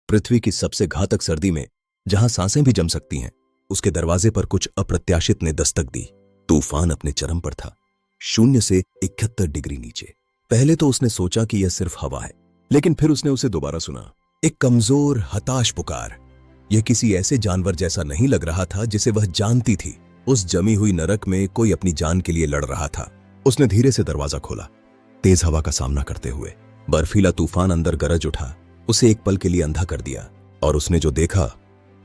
पृथ्वी की सबसे घातक सर्दी में, जहां सांसें भी जम सकती हैं, उसके दरवाजे पर कुछ अप्रत्याशित ने दस्तक दी। तूफान अपने चरम पर था, 0 से 71 डिग्री नीचे। पहले तो उसने सोचा कि यह सिर्फ हवा है, लेकिन फिर उसने उसे दोबारा सुना, एक कमजोर, हताश पुकार। यह किसी ऐसे जानवर जैसा नहीं लग रहा था जिसे वह जानती थी। उस जमी हुई नरक में कोई अपनी जान के लिए लड़ रहा था। उसने धीरे से दरवाजा खोला, तेज हवा का सामना करते हुए। बर्फीला तूफान अंदर गरज उठा, उसे एक पल के लिए अंधा कर दिया, और उसने जो देखा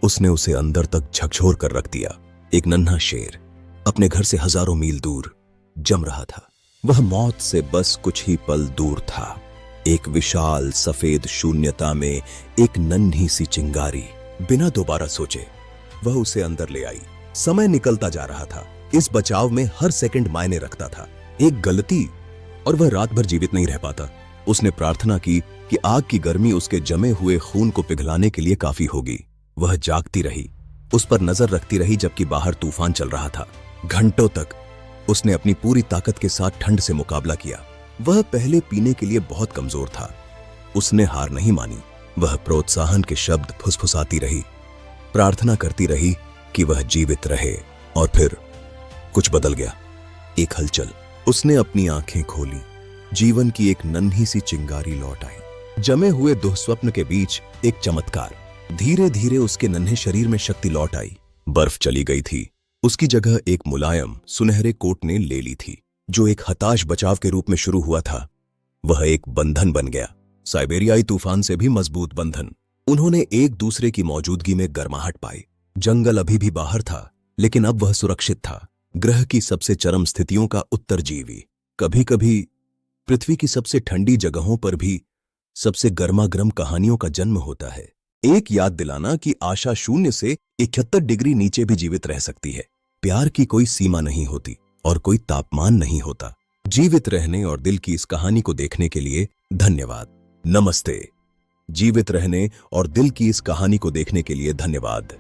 उसने उसे अंदर तक झकझोर कर रख दिया। एक नन्हा शेर अपने घर से हजारों मील दूर जम रहा था। वह मौत से बस कुछ ही पल दूर था। एक विशाल सफेद शून्यता में एक नन्ही सी चिंगारी बिना दोबारा सोचे वह उसे अंदर ले आई। समय निकलता जा रहा था। इस बचाव में हर सेकंड मायने रखता था। एक गलती और वह रात भर जीवित नहीं रह पाता। उसने प्रार्थना की कि आग की गर्मी उसके जमे हुए खून को पिघलाने के लिए काफी होगी। वह जागती रही, उस पर नजर रखती रही जबकि बाहर तूफान चल रहा था। घंटों तक उसने अपनी पूरी ताकत के साथ ठंड से मुकाबला किया। वह पहले पीने के लिए बहुत कमजोर था। उसने हार नहीं मानी। वह प्रोत्साहन के शब्द फुसफुसाती रही, प्रार्थना करती रही कि वह जीवित रहे। और फिर कुछ बदल गया। एक हलचल। उसने अपनी आंखें खोली। जीवन की एक नन्ही सी चिंगारी लौट आई। जमे हुए दुःस्वप्न के बीच एक चमत्कार। धीरे धीरे उसके नन्हे शरीर में शक्ति लौट आई। बर्फ चली गई थी। उसकी जगह एक मुलायम सुनहरे कोट ने ले ली थी। जो एक हताश बचाव के रूप में शुरू हुआ था, वह एक बंधन बन गया। साइबेरियाई तूफान से भी मजबूत बंधन। उन्होंने एक दूसरे की मौजूदगी में गर्माहट पाई। जंगल अभी भी बाहर था, लेकिन अब वह सुरक्षित था। ग्रह की सबसे चरम स्थितियों का उत्तरजीवी। कभी कभी पृथ्वी की सबसे ठंडी जगहों पर भी सबसे गर्मागर्म कहानियों का जन्म होता है। एक याद दिलाना कि आशा 0 से 71 डिग्री नीचे भी जीवित रह सकती है। प्यार की कोई सीमा नहीं होती और कोई तापमान नहीं होता। जीवित रहने और दिल की इस कहानी को देखने के लिए धन्यवाद। नमस्ते। जीवित रहने और दिल की इस कहानी को देखने के लिए धन्यवाद।